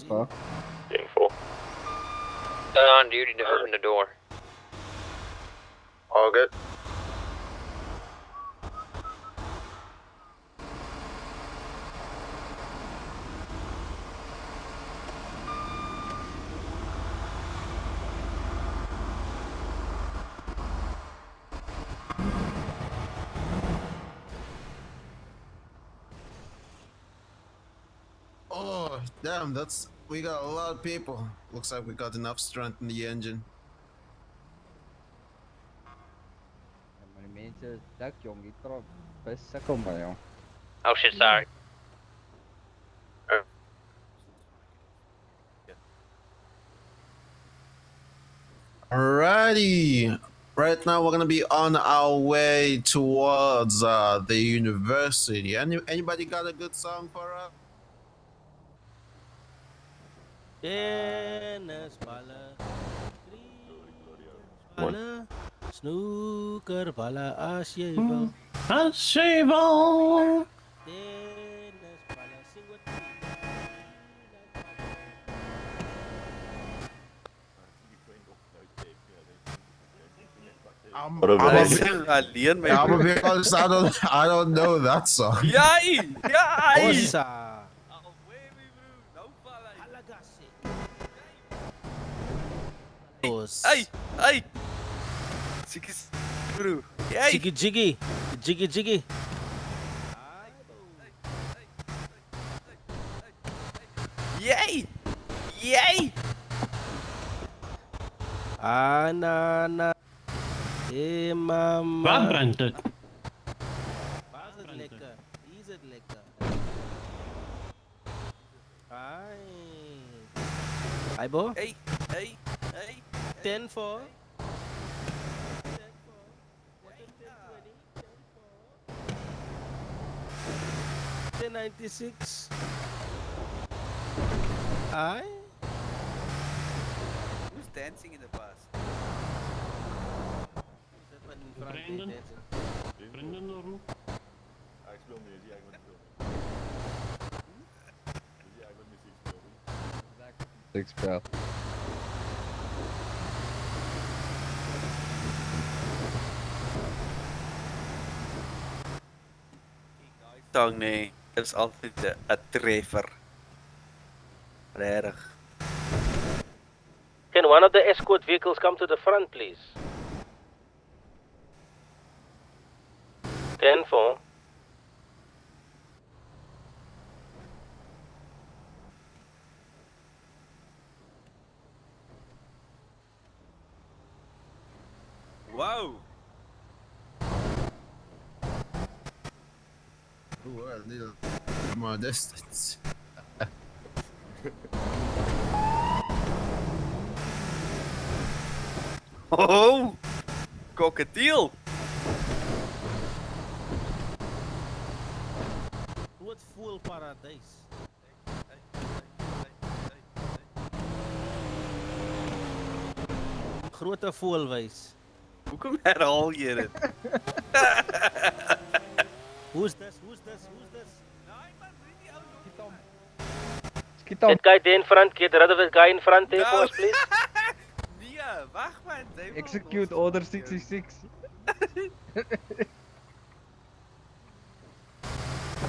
far. Being full. On duty to open the door. All good. Oh, damn, we got a lot of people. Looks like we got enough strength in the engine. Maar die mensen, dak jong, die trok best sukkel maar jong. Oh shit, sorry. Alrighty. Right now we're gonna be on our way towards the university. Anybody got a good song for us? Tennis ballen, ballen, snooker ballen, als je wil. Als je wil. Tennis ballen, sing wat I'm gonna be honest, I don't know that song. Jij! Jij! Ossa. Hey! Hey! Sikis, bro. Jij! Jiggy jiggy, jiggy jiggy. Jij! Jij! Anana. Mama. Waar brengt het? Waar is het lekker? Hier is het lekker. Ai. Hi, bo. Hey! Hey! Hey! 10 for. 1096. Ai. Who's dancing in the bus? Brendan? Brendan of hoe? Ik speel muziek, ik ben filmen. Ja, ik ben muziek spelen. Ik spel. Tong nee, dat is altijd een treffer. Erg. Can one of the escort vehicles come to the front, please? 10-4. Wow! Ooh, a little more distance. Oh! Krokodil! Wat voel paradijs. Grote voelwijs. Hoekom herhaal je dit? Who's this? Who's this? Who's this? Schiet op. That guy there in front, get rid of that guy in front there for us, please. Nee, wacht man. Execute order 66.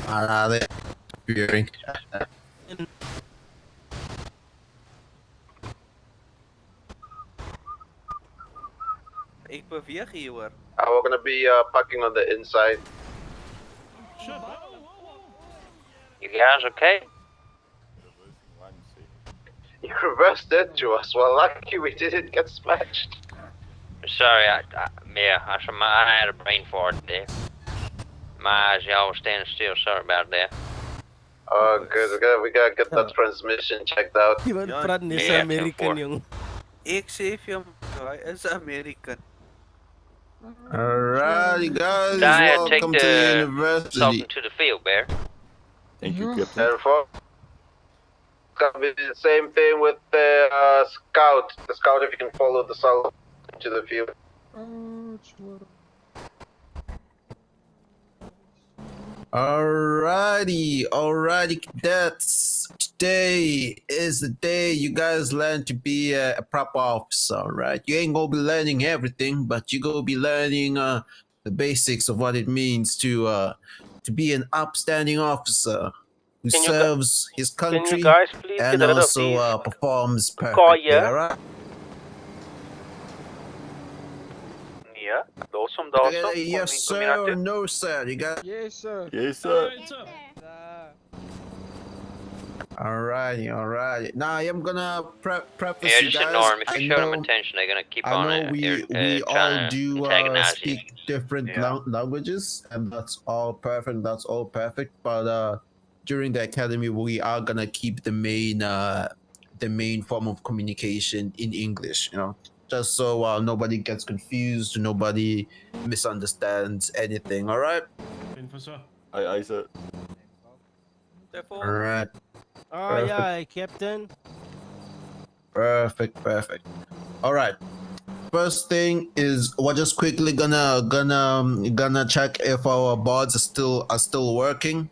They're appearing. Ik beweeg hier hoor. We're gonna be parking on the inside. You guys okay? You reversed into us. Well, lucky we didn't get smashed. Sorry, I had a brain fart there. My eyes, y'all were standing still. Sorry about that. Oh, good. We gotta get that transmission checked out. Iemand praat niet Ja, American, 10-4. jong. Ik zeg je, hij is American. Alrighty, guys, Dyer, take welcome to the the university. Sultan to the field, Bear. Thank you, Captain. Therefore, it's gonna be the same thing with the scout. The scout, if you can follow the Sultan to the field. Alrighty, cadets. Today is the day you guys learn to be a proper officer, right? You ain't gonna be learning everything, but you gonna be learning the basics of what it means to be an upstanding officer who Can you gu- serves his Can you country guys please and get rid of also these performs car perfectly. here? Alright. Yeah, awesome, awesome. Yes, sir, or no, sir. You got. Yes, sir. Yes, sir. Alrighty. Now I am gonna preface Yeah, you just guys. ignore them. If I you show them know, attention, they're gonna keep I on know we all trying to do antagonize you. speak different Yeah. languages, and that's all perfect. But during the academy, we are gonna keep the main form of communication in English. You know, just so nobody gets confused, nobody misunderstands anything. All right. Info, sir. Aye, sir. Therefore, All right. Aye, Perfect. aye, Captain. Perfect. All right. First thing is we're just quickly gonna check if our boards are still working.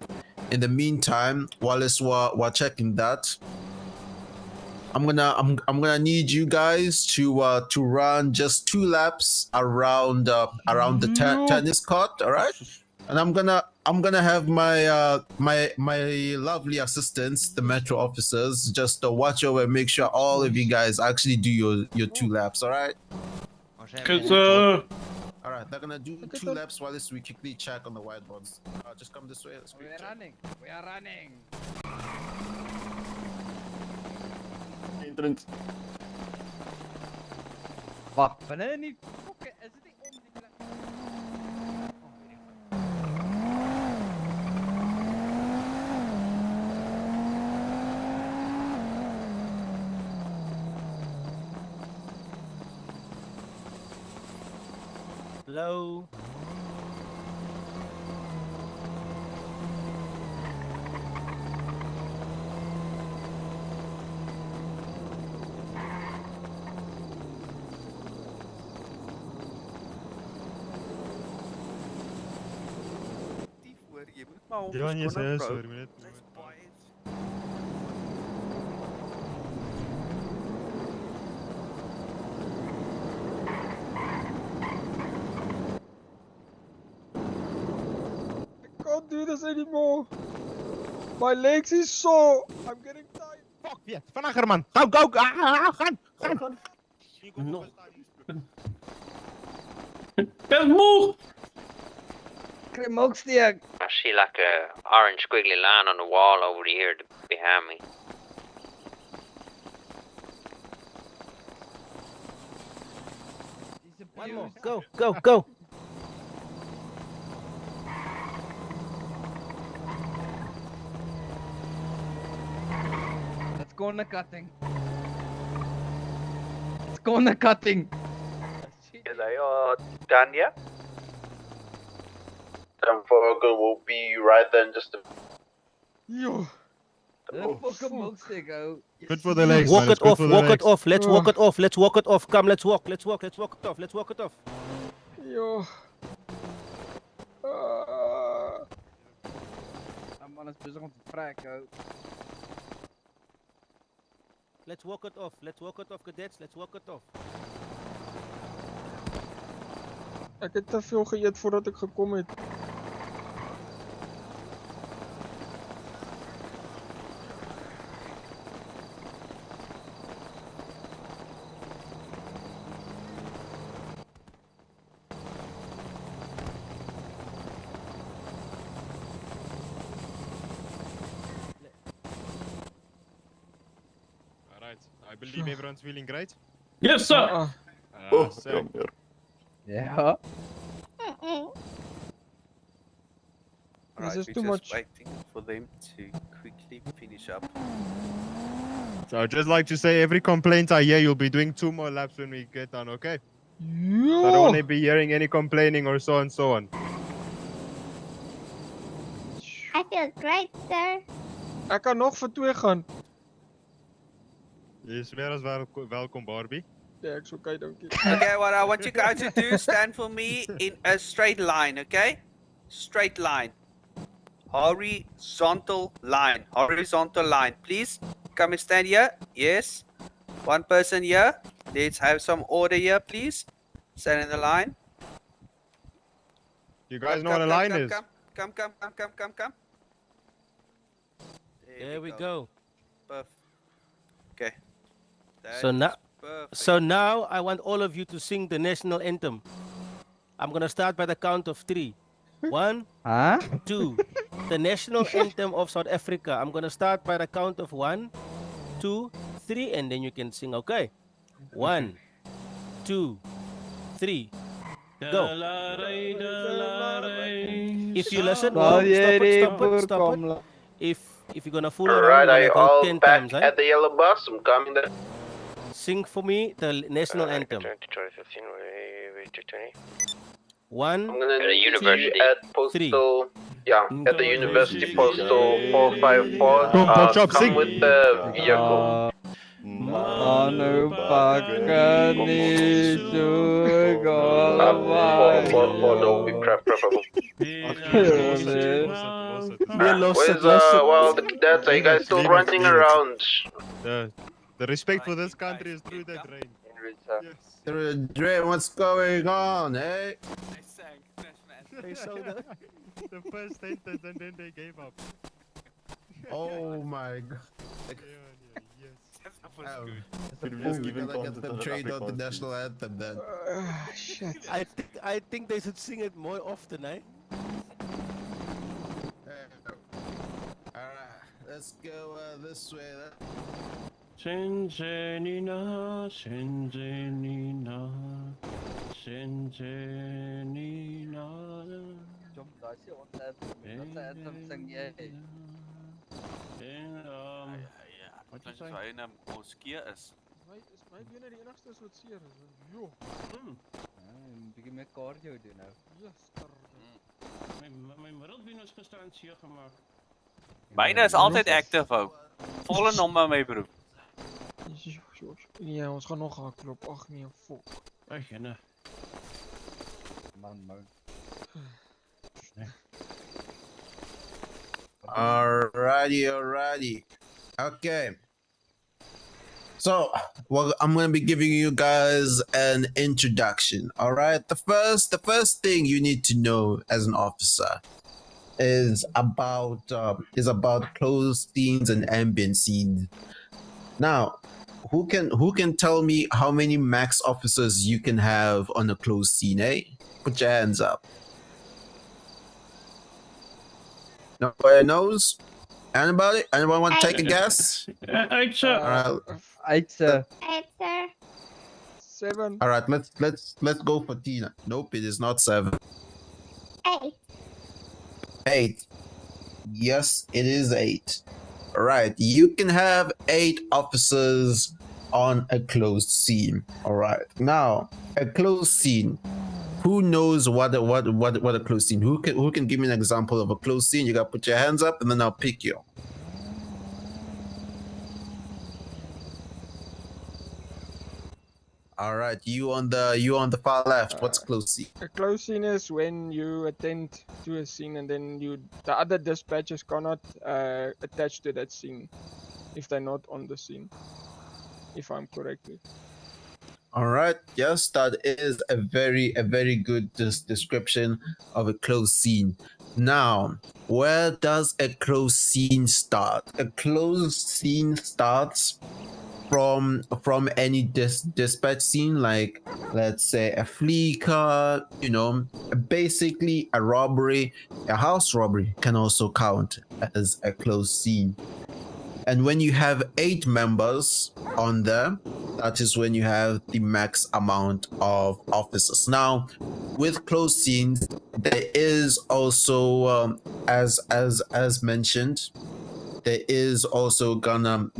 In the meantime, whilst we're checking that, I'm gonna need you guys to run just 2 laps around the tennis court. All right. And I'm gonna have my lovely assistants, the metro officers, just watch over and make sure all of you guys actually do your 2 laps. All right. Good, sir. All right. They're gonna do 2 laps while we quickly check on the whiteboards. Just come this way. Let's quick check. We are running. Entrance. Wacht, wanneer niet? Oké, is het niet om die plek? Hello. die voor je moet maar Ja, nee, verskonnen, sir, bro. sorry, net. Dis baie- I can't do this anymore. My legs is sore. I'm getting tired. Fuck, ja, van achter man. Go, gaan. No. Ben moe! Krimoksteek. I see like a orange squiggly line on the wall over here behind me. One more. Go. Let's go on the cutting. Let's go on the cutting. They are done, yeah? Volker will be right then. Just Yo. The fucking milkshake out. Good for the legs, Walk man. it It's good off. for the Walk it legs. off. Let's walk it off. Let's walk it off. Come, let's walk it off. Yo. Man is bezig om te trekken. Let's walk it off, cadets. Let's walk it off. Ek het te veel geëet voordat ek gekom het. Alright, I believe everyone's feeling great. Yes, sir. Oh, So, jammer. Ja. Alright, is we're too just much. waiting for them to quickly finish up. so I'd just like to say every complaint I hear, you'll be doing 2 more laps when we get done, okay? So I don't want to be hearing any complaining or so on. I feel great, sir. Ek kan nog vir 2 gaan. Je is weer als welkom, Barbie. Ja, ek's okay, dankie. Okay, what I want you guys to do, stand for me in a straight line, okay? Straight line. horizontal line. Horizontal line. Please come and stand here. Yes. One person here. Let's have some order here, please. Stand in the line. You guys know what a line is? Come. There we go. Perfect. Okay. So That now, is perfect. so now I want all of you to sing the national anthem. I'm gonna start by the count of 3. 1, Huh? 2. The national anthem of South Africa. I'm gonna start by the count of 1, 2, 3, and then you can sing. Okay. 1, 2, 3. Go. If you listen, Sal no, jy stop die it. voorkom? If you're gonna fool around, Alright, you're are you gonna go all 10 back times. Eh? at the yellow bus? I'm coming there. Sing for me the national anthem. 2015, 2020. 1, I'm gonna At a need you university. at postal. Yeah, at the university postal 454. Chop, Come sing. with the vehicle. Anu pakken nie so gaan 444 will be preferable. Where's well the cadets? Are you guys still running around? The respect for this country is through that rain. Yes. Dre, what's going on, eh? They saw that. The first sentence and then they gave up. Oh my god. Yes. Could we just give him Gotta get content them on trained on the Afrikaans, national anthem then. Shit. I think they should sing it more often, eh? Alright, let's go this way then. Senzenina, Senzenina, Senzenina. Jom, daar is ons anthem sing jy. Wat is hy in 'n moskee is? Is my bene die enigste wat seer is? Jo. Een bietjie meer cardio doen nou. Yes, My middelbeen is gister seer gemaak. Myne is altyd active ou. Volle nommer my broer. Ja, ons gaan nog hardloop. Ag nee, fok. Ag nee. Man. Alrighty. Okay. So, well, I'm gonna be giving you guys an introduction. All right. The first thing you need to know as an officer is about closed scenes and ambient scenes. Now, who can tell me how many max officers you can have on a closed scene? Eh? Put your hands up. Nobody knows? Anybody? Anyone want to take a guess? Eight, sir. Alright. 7. All right, let's go for Tina. Nope, it is not 7. 8. 8. Yes, it is 8. All right, you can have 8 officers on a closed scene. All right, now a closed scene. Who knows what a closed scene? Who can give me an example of a closed scene? You gotta put your hands up, and then I'll pick you. All right, you on the far left. What's closed scene? A close scene is when you attend to a scene and then the other dispatchers cannot attach to that scene if they're not on the scene. If I'm correctly. All right. Yes, that is a very good description of a closed scene. Now, where does a closed scene start? A closed scene starts from any dispatch scene, like let's say a flea car, basically a robbery. A house robbery can also count as a closed scene. And when you have 8 members on there, that is when you have the max amount of officers. Now, with closed scenes, there is also, as mentioned, there is also gonna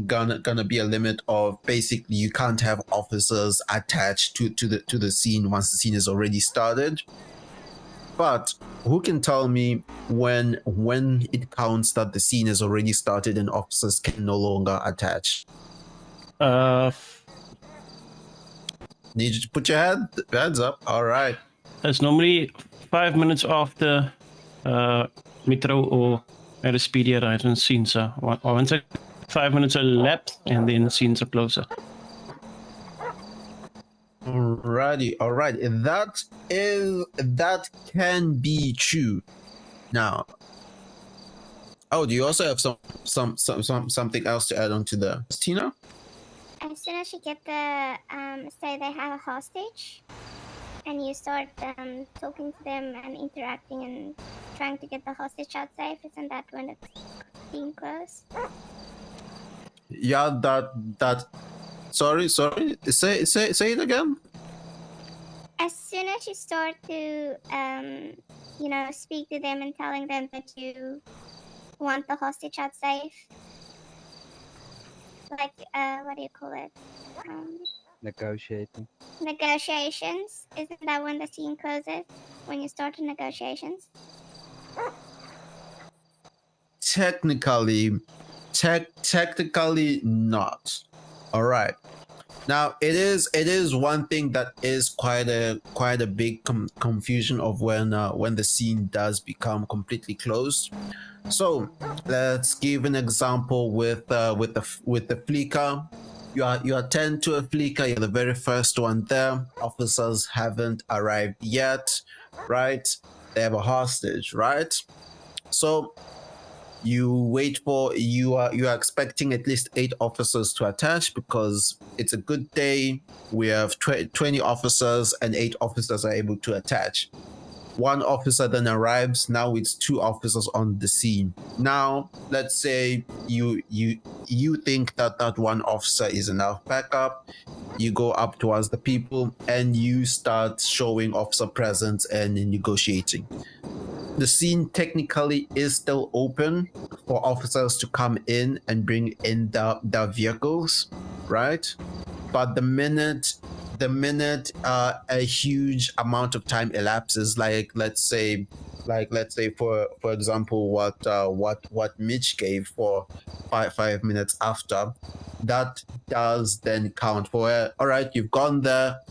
be a limit of basically you can't have officers attached to the scene once the scene is already started. But who can tell me when it counts that the scene is already started and officers can no longer attach? Need you to put your hands up. All right. It's normally 5 minutes after metro or Lspd arrives and scenes are 5 minutes elapsed, and then scenes are closer. Alrighty, alright. That can be true. Now, do you also have something else to add on to the Tina? As soon as you get the say they have a hostage, and you start talking to them and interacting and trying to get the hostage out safe, isn't that when it's being closed? Yeah, that. Sorry. Say it again. As soon as you start to speak to them and telling them that you want the hostage out safe, like what do you call it? Negotiating. Negotiations. Isn't that when the scene closes? When you start the negotiations? Technically not. All right. Now it is one thing that is quite a big confusion of when the scene does become completely closed. So let's give an example with the flicker. You attend to a flicker. You're the very first one there. Officers haven't arrived yet, right? They have a hostage, right? So you wait for you are expecting at least 8 officers to attach because it's a good day. We have 20 officers and 8 officers are able to attach. 1 officer then arrives. Now it's 2 officers on the scene. Now let's say you think that 1 officer is enough backup. You go up towards the people and you start showing officer presence and negotiating. The scene technically is still open for officers to come in and bring in the vehicles, right? But the minute a huge amount of time elapses, like let's say for example what Mitch gave for 5 minutes after, that does then count for all right, you've gone there,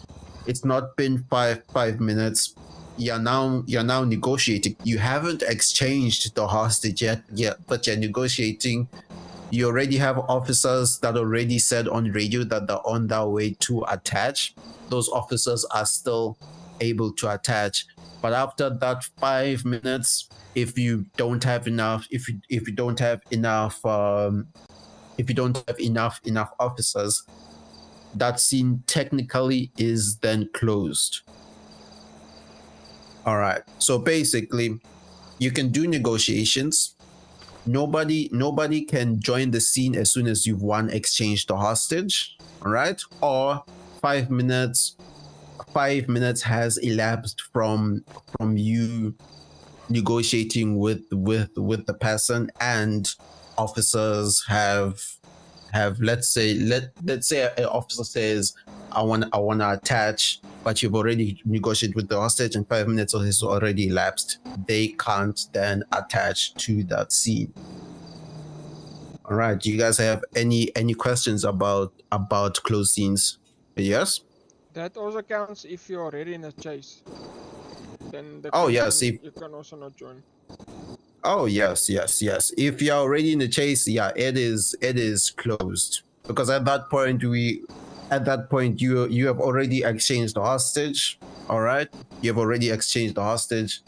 it's not been five minutes. You're now negotiating. You haven't exchanged the hostage yet, but you're negotiating. You already have officers that already said on radio that they're on their way to attach. Those officers are still able to attach. But after that 5 minutes, if you don't have enough officers, that scene technically is then closed. All right. So basically, you can do negotiations. Nobody can join the scene as soon as you've exchanged the hostage. All right. Or 5 minutes. 5 minutes has elapsed from you negotiating with the person, and officers have let's say an officer says, I want to attach, but you've already negotiated with the hostage and 5 minutes has already elapsed. They can't then attach to that scene. All right. Do you guys have any questions about closed scenes? Yes? That also counts if you're already in a chase. Then you can also not join. Oh yes. If you're already in the chase, yeah, it is closed. Because at that point you have already exchanged the hostage. All right, you have already exchanged the hostage,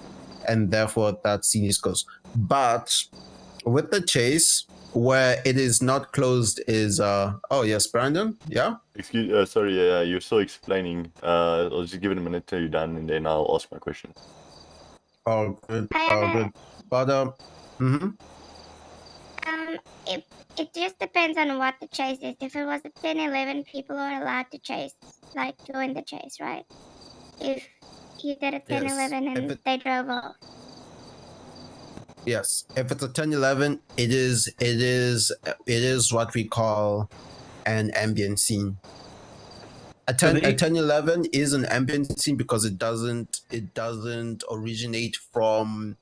and therefore that scene is closed. But with the chase, where it is not closed is oh yes, Brandon, yeah. Sorry, you're still explaining. I'll just give it a minute till you're done, and then I'll ask my question. Oh good, good. But It just depends on what the chase is. If it was a 10-11, people are allowed to chase, like join the chase, right? If you did a 10-11 and they drove off. Yes, if it's a 10-11, it is what we call an ambient scene. A 10-11 is an ambient scene because it doesn't originate from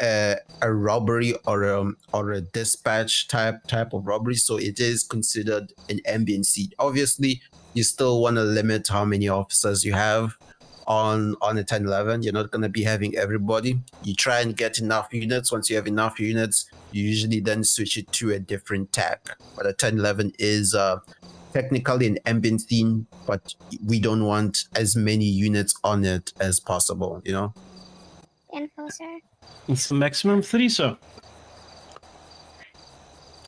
a robbery or a dispatch type of robbery, so it is considered an ambient scene. Obviously, you still want to limit how many officers you have, on a 1011. You're not going to be having everybody. You try and get enough units. Once you have enough units, you usually then switch it to a different tag. But a 1011 is technically an ambient scene, but we don't want as many units on it as possible, you know? Info, sir. It's the maximum 3, sir.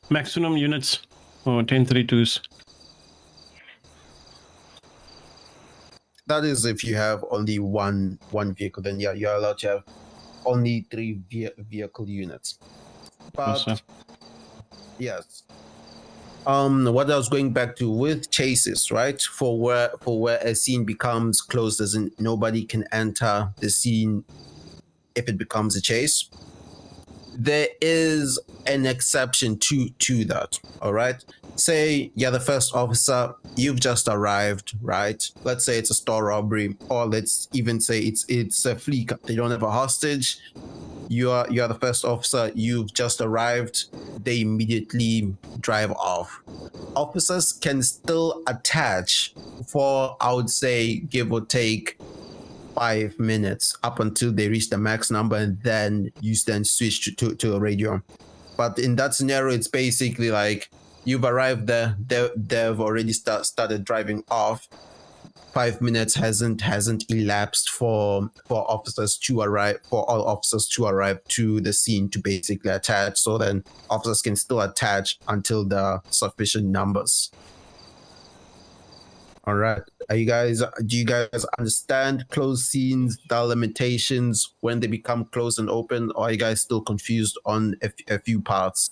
Maximum units for 1032s. That is if you have only one vehicle, then yeah, you're allowed to have only 3 vehicle units. But yes. What I was going back to with chases, right? For where a scene becomes closed, doesn't nobody can enter the scene if it becomes a chase. There is an exception to that. All right. Say you're the first officer, you've just arrived, right? Let's say it's a store robbery, or let's even say it's a fleet. They don't have a hostage. You are the first officer, you've just arrived, they immediately drive off. Officers can still attach for, I would say, give or take 5 minutes up until they reach the max number, and then you then switch to a radio. But in that scenario, it's basically like you've arrived there, they've already started driving off. 5 minutes hasn't elapsed for officers to arrive, for all officers to arrive to the scene to basically attach. So then officers can still attach until the sufficient numbers. All right. Do you guys understand closed scenes, the limitations when they become closed and open, or are you guys still confused on a few parts?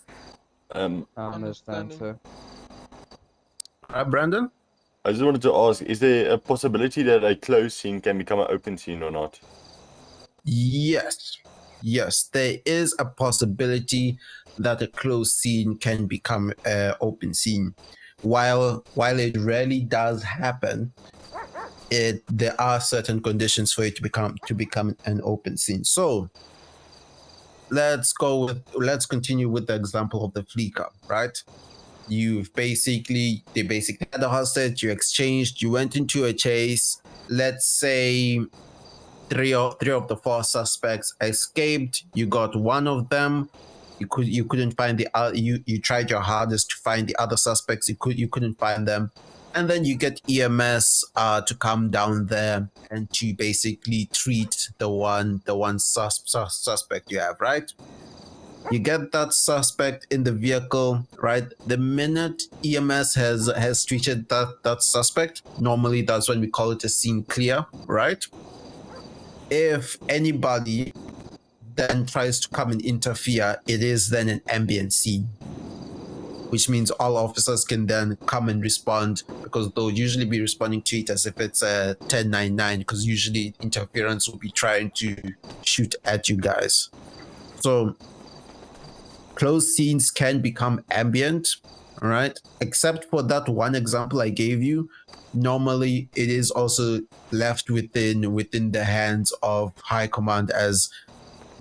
I understand, sir. All right, Brandon? I just wanted to ask, is there a possibility that a closed scene can become an open scene or not? Yes, there is a possibility that a closed scene can become an open scene. While it rarely does happen, there are certain conditions for it to become an open scene. So let's continue with the example of the fleeker, right? They basically had a hostage, you exchanged, you went into a chase. Let's say three of the 4 suspects escaped. You got one of them. You couldn't find the other. You tried your hardest to find the other suspects. You couldn't find them, and then you get EMS to come down there and to basically treat the one suspect you have, right? You get that suspect in the vehicle, right? The minute EMS has treated that suspect, normally that's when we call it a scene clear, right? If anybody then tries to come and interfere, it is then an ambient scene, which means all officers can then come and respond, because they'll usually be responding to it as if it's a 1099, because usually interference will be trying to shoot at you guys. So closed scenes can become ambient, all right? Except for that one example I gave you, normally it is also left within the hands of high command, as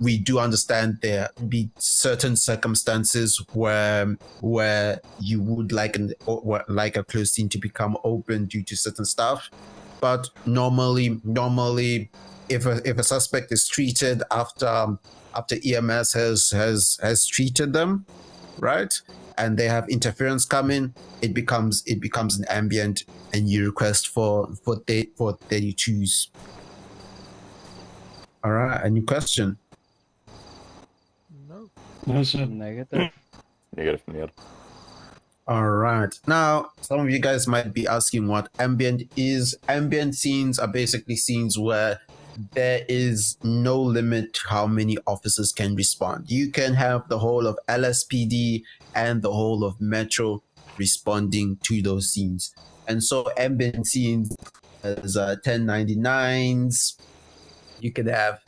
we do understand there be certain circumstances where you would like a closed scene to become open due to certain stuff. But normally if a suspect is treated after EMS has treated them, right, and they have interference coming, it becomes an ambient, and you request for 32s. All right, any question? No, sir. Negative. All right. Now, some of you guys might be asking what ambient is. Ambient scenes are basically scenes where there is no limit to how many officers can respond. You can have the whole of Lspd and the whole of Metro responding to those scenes. And so ambient scenes as 1099s, you could have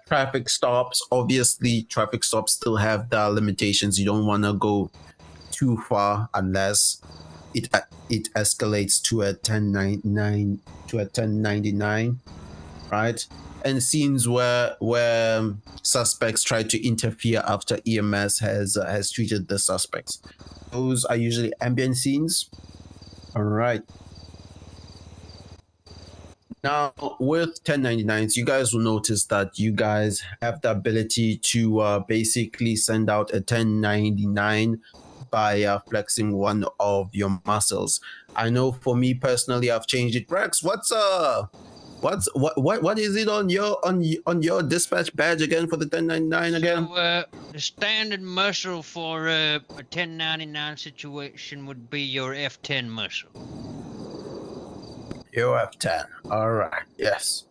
traffic stops. Obviously, traffic stops still have the limitations. You don't want to go too far unless it escalates to a 1099, right? And scenes where suspects try to interfere after EMS has treated the suspects. Those are usually ambient scenes. All right. Now, with 1099s, you guys will notice that you guys have the ability to basically send out a 1099 by flexing one of your muscles. I know for me personally, I've changed it. Rex, what is it on your dispatch badge again for the 1099 again? So, the standard muscle for a 1099 situation would be your F10 muscle. Your F10. All right. Yes.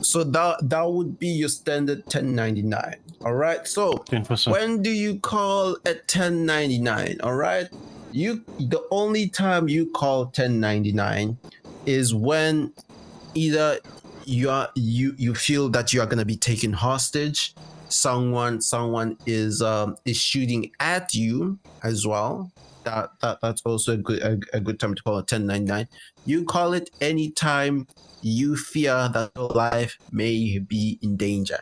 So that would be your standard 1099. All right. So 10%. when do you call a 1099? All right. The only time you call 1099 is when either you feel that you are gonna be taken hostage. Someone is shooting at you as well. That's also a good time to call it 1099. You call it anytime you fear that your life may be in danger.